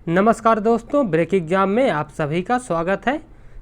नमस्कार दोस्तों, break exam में आप सभी का स्वागत है।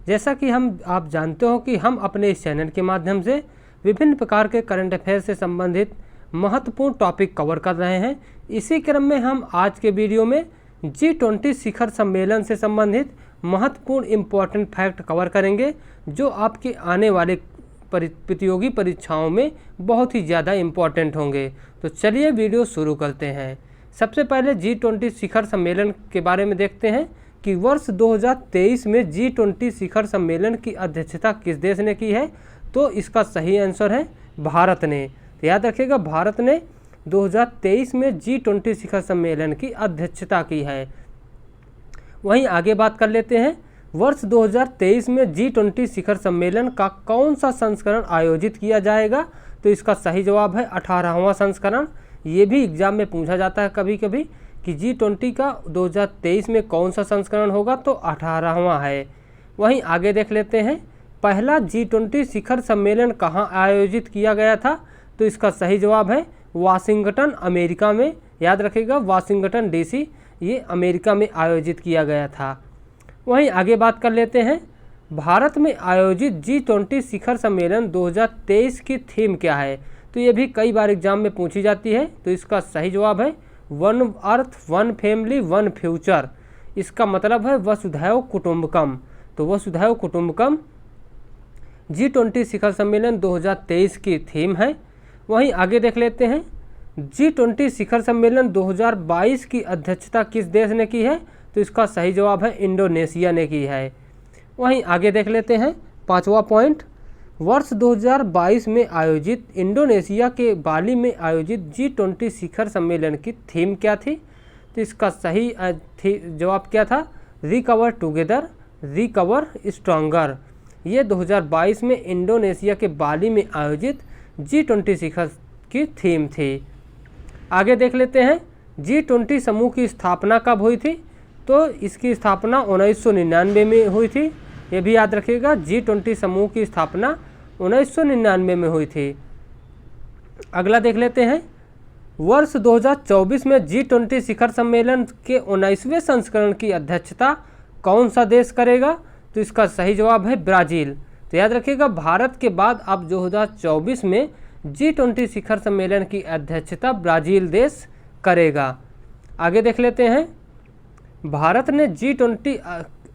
जैसा कि आप जानते हो कि हम अपने इस चैनल के माध्यम से विभिन्न प्रकार के करंट अफेयर से संबंधित महत्वपूर्ण टॉपिक कवर कर रहे हैं। इसी क्रम में हम आज के वीडियो में G20 शिखर सम्मेलन से संबंधित महत्वपूर्ण इम्पोर्टेंट फैक्ट कवर करेंगे, जो आपके आने वाले प्रतियोगी परीक्षाओं में बहुत ही ज़्यादा इम्पोर्टेंट होंगे। तो चलिए वीडियो शुरू करते हैं। सबसे पहले G20 शिखर सम्मेलन के बारे में देखते हैं कि वर्ष 2023 में G20 शिखर सम्मेलन की अध्यक्षता किस देश ने की है। तो इसका सही आंसर है भारत ने। तो याद रखिएगा, भारत ने 2023 में G20 शिखर सम्मेलन की अध्यक्षता की है। वहीं आगे बात कर लेते हैं, वर्ष 2023 में G20 शिखर सम्मेलन का कौन सा संस्करण आयोजित किया जाएगा। तो इसका सही जवाब है 18वां संस्करण। ये भी एग्जाम में पूछा जाता है कभी कभी कि G20 का 2023 में कौन सा संस्करण होगा, तो 18वां है। वहीं आगे देख लेते हैं, पहला G20 शिखर सम्मेलन कहाँ आयोजित किया गया था। तो इसका सही जवाब है वाशिंगटन, अमेरिका में। याद रखिएगा, वाशिंगटन DC ये अमेरिका में आयोजित किया गया था। वहीं आगे बात कर लेते हैं, भारत में आयोजित G20 शिखर सम्मेलन 2023 की थीम क्या है। तो ये भी कई बार एग्जाम में पूछी जाती है। तो इसका सही जवाब है one earth, one family, one future. इसका मतलब है वसुधैव कुटुंबकम। तो वसुधैव कुटुंबकम G20 शिखर सम्मेलन 2023 की थीम है। वहीं आगे देख लेते हैं, G20 शिखर सम्मेलन 2022 की अध्यक्षता किस देश ने की है। तो इसका सही जवाब है इंडोनेशिया ने की है। वहीं आगे देख लेते हैं, पांचवा पॉइंट, वर्ष 2022 में आयोजित इंडोनेशिया के बाली में आयोजित G20 शिखर सम्मेलन की थीम क्या थी। तो इसका सही जवाब क्या था, रिकवर टुगेदर, रिकवर स्ट्रॉन्गर। ये 2022 में इंडोनेशिया के बाली में आयोजित G20 शिखर की थीम थी। आगे देख लेते हैं, G20 समूह की स्थापना कब हुई थी। तो इसकी स्थापना 1999 में हुई थी। ये भी याद रखिएगा, G20 समूह की स्थापना 1999 में हुई थी। अगला देख लेते हैं, वर्ष 2024 में G20 शिखर सम्मेलन के 19वें संस्करण की अध्यक्षता कौन सा देश करेगा। तो इसका सही जवाब है ब्राज़ील। तो याद रखिएगा, भारत के बाद अब 2024 में G20 शिखर सम्मेलन की अध्यक्षता ब्राज़ील देश करेगा। आगे देख लेते हैं, भारत ने G20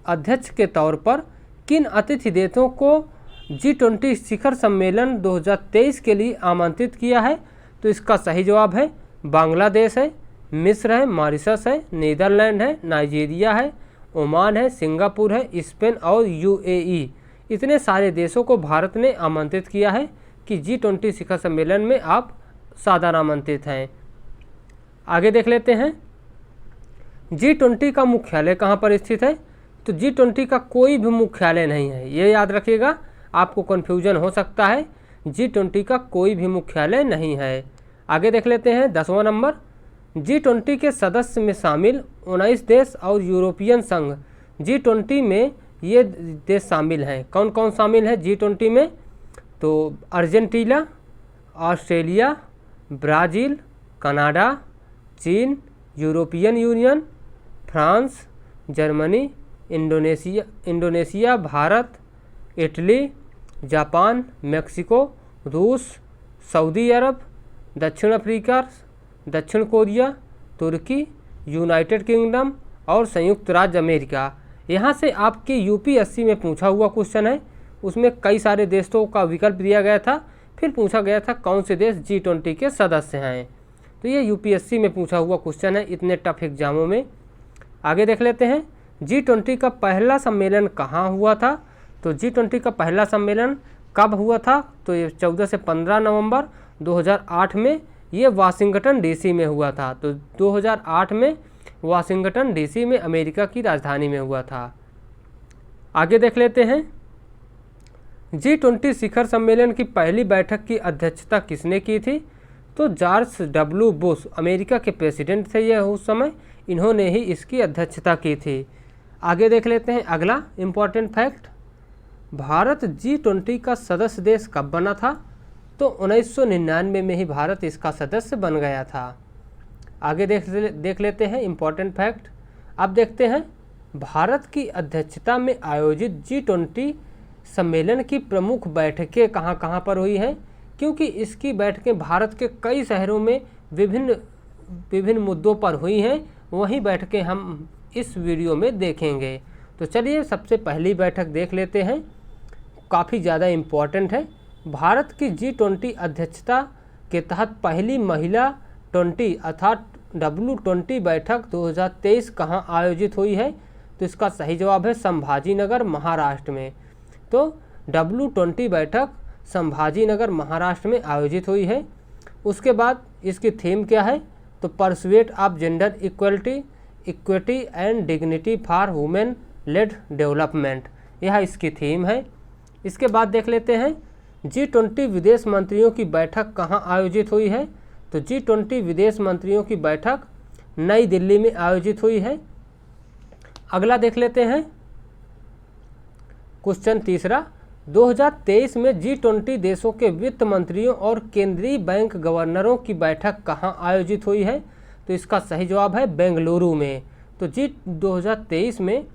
अध्यक्ष के तौर पर किन अतिथि देशों को G20 शिखर सम्मेलन 2023 के लिए आमंत्रित किया है। तो इसका सही जवाब है बांग्लादेश है, मिस्र है, मॉरिशस है, नीदरलैंड है, नाइजीरिया है, ओमान है, सिंगापुर है, स्पेन और UAE। इतने सारे देशों को भारत ने आमंत्रित किया है कि G20 शिखर सम्मेलन में आप सादर आमंत्रित हैं। आगे देख लेते हैं, G20 का मुख्यालय कहाँ पर स्थित है। तो G20 का कोई भी मुख्यालय नहीं है, ये याद रखिएगा, आपको कन्फ्यूजन हो सकता है। G20 का कोई भी मुख्यालय नहीं है। आगे देख लेते हैं, 10वां नंबर, G20 के सदस्य में शामिल 19 देश और यूरोपियन संघ। G20 में ये देश शामिल हैं। कौन कौन शामिल है G20 में। तो अर्जेंटीना, ऑस्ट्रेलिया, ब्राज़ील, कनाडा, चीन, European union, France, Germany, Indonesia, Bharat, Italy, Japan, Mexico, रूस, सऊदी अरब, दक्षिण अफ्रीका, दक्षिण कोरिया, तुर्की, यूनाइटेड किंगडम और संयुक्त राज्य अमेरिका। यहाँ से आपके UPSC में पूछा हुआ क्वेश्चन है। उसमें कई सारे देशों का विकल्प दिया गया था, फिर पूछा गया था कौन से देश G20 के सदस्य हैं। तो ये UPSC में पूछा हुआ क्वेश्चन है इतने टफ एग्जामों में। आगे देख लेते हैं, G20 का पहला सम्मेलन कहाँ हुआ था। तो G20 का पहला सम्मेलन कब हुआ था। तो ये 14 से 15 नवंबर 2008 में ये वाशिंगटन DC में हुआ था। तो 2008 में वाशिंगटन DC में, अमेरिका की राजधानी में हुआ था। आगे देख लेते हैं, G20 शिखर सम्मेलन की पहली बैठक की अध्यक्षता किसने की थी। तो जॉर्ज W. बुश, अमेरिका के प्रेसिडेंट थे ये उस समय, इन्होंने ही इसकी अध्यक्षता की थी। आगे देख लेते हैं, अगला इम्पॉर्टेंट फैक्ट, भारत G20 का सदस्य देश कब बना था। तो 1999 में ही भारत इसका सदस्य बन गया था। आगे देख लेते हैं इम्पॉर्टेंट फैक्ट, अब देखते हैं भारत की अध्यक्षता में आयोजित G20 सम्मेलन की प्रमुख बैठकें कहाँ कहाँ पर हुई हैं, क्योंकि इसकी बैठकें भारत के कई शहरों में विभिन्न मुद्दों पर हुई हैं। वही बैठकें हम इस वीडियो में देखेंगे। तो चलिए सबसे पहली बैठक देख लेते हैं, काफ़ी ज़्यादा इम्पॉर्टेंट है। भारत की G20 अध्यक्षता के तहत पहली महिला 20 अर्थात W20 बैठक 2023 कहाँ आयोजित हुई है? तो इसका सही जवाब है संभाजीनगर, महाराष्ट्र में। तो W20 बैठक संभाजीनगर, महाराष्ट्र में आयोजित हुई है। उसके बाद इसकी थीम क्या है? तो pursuit of gender equity and dignity for women lead development, यह इसकी थीम है। इसके बाद देख लेते हैं G20 विदेश मंत्रियों की बैठक कहाँ आयोजित हुई है? तो G20 विदेश मंत्रियों की बैठक नई दिल्ली में आयोजित हुई है। अगला देख लेते हैं क्वेश्चन तीसरा, 2023 में G20 देशों के वित्त मंत्रियों और केंद्रीय बैंक गवर्नरों की बैठक कहाँ आयोजित हुई है? तो इसका सही जवाब है बेंगलुरु में। तो 2023 में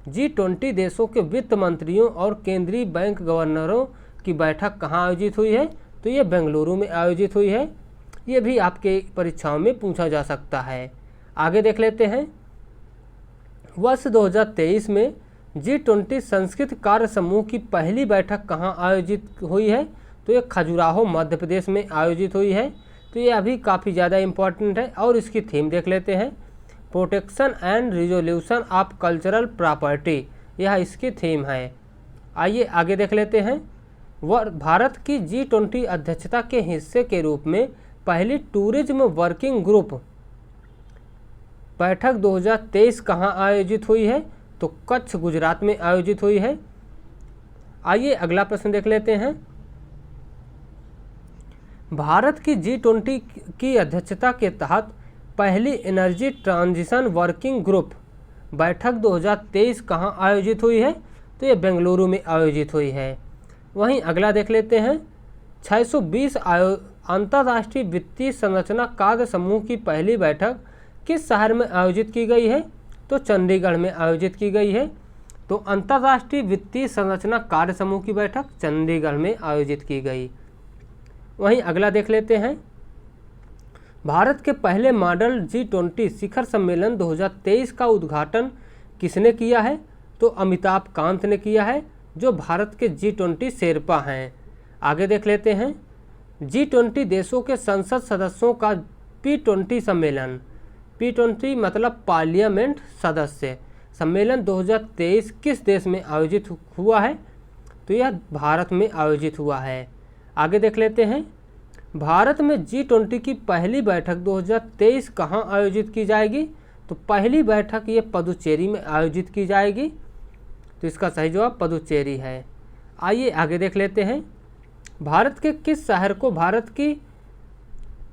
G20 देशों के वित्त मंत्रियों और केंद्रीय बैंक गवर्नरों की बैठक कहाँ आयोजित हुई है? तो ये बेंगलुरु में आयोजित हुई है। ये भी आपके परीक्षाओं में पूछा जा सकता है। आगे देख लेते हैं, वर्ष 2023 में G20 संस्कृत कार्य समूह की पहली बैठक कहाँ आयोजित हुई है? तो ये खजुराहो, मध्य प्रदेश में आयोजित हुई है। तो ये अभी काफ़ी ज़्यादा इम्पॉर्टेंट है। और इसकी थीम देख लेते हैं, protection and resolution of cultural property, यह इसकी थीम है। आइए आगे देख लेते हैं, भारत की G20 अध्यक्षता के हिस्से के रूप में पहली टूरिज्म वर्किंग ग्रुप बैठक 2023 कहाँ आयोजित हुई है? तो कच्छ, गुजरात में आयोजित हुई है। आइए अगला प्रश्न देख लेते हैं, भारत की G20 की अध्यक्षता के तहत पहली एनर्जी ट्रांजिशन वर्किंग ग्रुप बैठक 2023 कहाँ आयोजित हुई है? तो ये बेंगलुरु में आयोजित हुई है। वहीं अगला देख लेते हैं, 620 अंतर्राष्ट्रीय वित्तीय संरचना कार्य समूह की पहली बैठक किस शहर में आयोजित की गई है? तो चंडीगढ़ में आयोजित की गई है। तो अंतर्राष्ट्रीय वित्तीय संरचना कार्य समूह की बैठक चंडीगढ़ में आयोजित की गई। वहीं अगला देख लेते हैं, भारत के पहले मॉडल G20 शिखर सम्मेलन 2023 का उद्घाटन किसने किया है? तो अमिताभ कांत ने किया है, जो भारत के G20 शेरपा हैं। आगे देख लेते हैं, G20 देशों के संसद सदस्यों का P20 सम्मेलन, P20 मतलब पार्लियामेंट सदस्य सम्मेलन 2023 किस देश में आयोजित हुआ है? तो यह भारत में आयोजित हुआ है। आगे देख लेते हैं, भारत में G20 की पहली बैठक 2023 कहाँ आयोजित की जाएगी? तो पहली बैठक ये पुदुचेरी में आयोजित की जाएगी। तो इसका सही जवाब पुदुचेरी है। आइए आगे देख लेते हैं, भारत के किस शहर को भारत की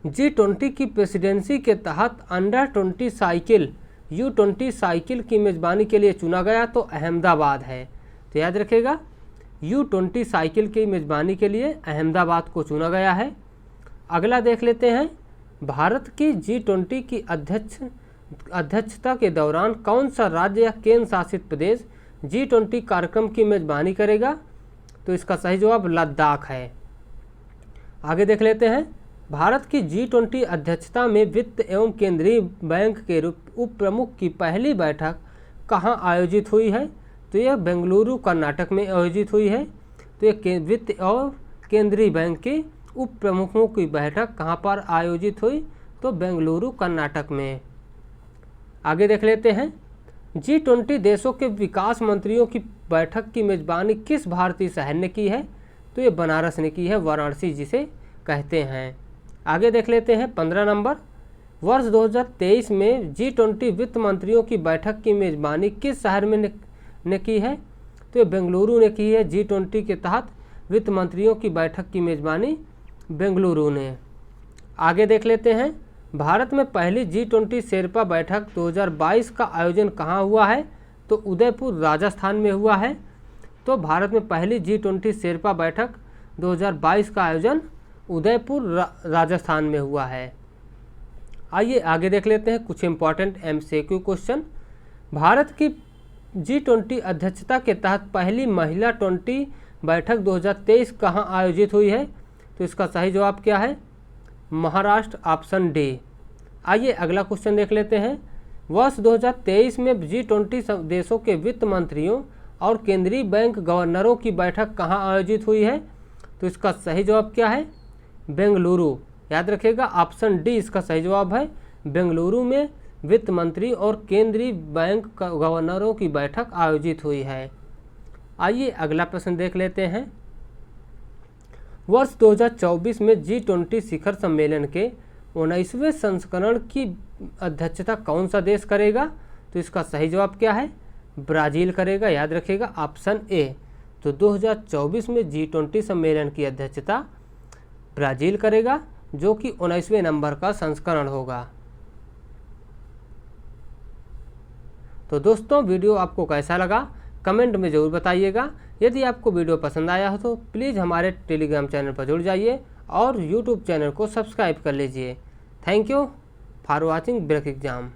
G20 की प्रेसिडेंसी के तहत अंडर 20 साइकिल U20 साइकिल की मेज़बानी के लिए चुना गया? तो अहमदाबाद है। तो याद रखिएगा, U20 साइकिल की मेज़बानी के लिए अहमदाबाद को चुना गया है। अगला देख लेते हैं, भारत की G20 की अध्यक्षता के दौरान कौन सा राज्य या केंद्र शासित प्रदेश G20 कार्यक्रम की मेज़बानी करेगा? तो इसका सही जवाब लद्दाख है। आगे देख लेते हैं, भारत की G20 अध्यक्षता में वित्त एवं केंद्रीय बैंक के उप प्रमुख की पहली बैठक कहाँ आयोजित हुई है? तो यह बेंगलुरु, कर्नाटक में आयोजित हुई है। तो ये वित्त और केंद्रीय बैंक के उप प्रमुखों की बैठक कहाँ पर आयोजित हुई? तो बेंगलुरु, कर्नाटक में। आगे देख लेते हैं, G20 देशों के विकास मंत्रियों की बैठक की मेज़बानी किस भारतीय शहर ने की है? तो ये बनारस ने की है, वाराणसी जिसे कहते हैं। आगे देख लेते हैं 15 नंबर, वर्ष 2023 में G20 वित्त मंत्रियों की बैठक की मेज़बानी किस शहर में ने की है? तो ये बेंगलुरु ने की है। G20 के तहत वित्त मंत्रियों की बैठक की मेज़बानी बेंगलुरु ने। आगे देख लेते हैं, भारत में पहली G20 शेरपा बैठक 2022 का आयोजन कहाँ हुआ है? तो उदयपुर, राजस्थान में हुआ है। तो भारत में पहली G20 शेरपा बैठक 2022 का आयोजन उदयपुर, राजस्थान में हुआ है। आइए आगे देख लेते हैं कुछ इंपॉर्टेंट MCQ क्वेश्चन। भारत की G20 अध्यक्षता के तहत पहली महिला 20 बैठक 2023 कहाँ आयोजित हुई है? तो इसका सही जवाब क्या है? Maharashtra, option D. आइए अगला क्वेश्चन देख लेते हैं। वर्ष 2023 में G20 देशों के वित्त मंत्रियों और केंद्रीय बैंक गवर्नरों की बैठक कहाँ आयोजित हुई है? तो इसका सही जवाब क्या है? बेंगलुरु। याद रखिएगा, ऑप्शन डी इसका सही जवाब है। बेंगलुरु में वित्त मंत्री और केंद्रीय बैंक गवर्नरों की बैठक आयोजित हुई है। आइए अगला प्रश्न देख लेते हैं। वर्ष 2024 में G20 शिखर सम्मेलन के 19वें संस्करण की अध्यक्षता कौन सा देश करेगा? तो इसका सही जवाब क्या है? ब्राज़ील करेगा। याद रखिएगा, ऑप्शन ए। तो 2024 में G20 सम्मेलन की अध्यक्षता ब्राज़ील करेगा, जो कि 19वें नंबर का संस्करण होगा। तो दोस्तों, वीडियो आपको कैसा लगा कमेंट में ज़रूर बताइएगा। यदि आपको वीडियो पसंद आया हो तो प्लीज़ हमारे टेलीग्राम चैनल पर जुड़ जाइए और यूट्यूब चैनल को सब्सक्राइब कर लीजिए। Thank you for watching break exam.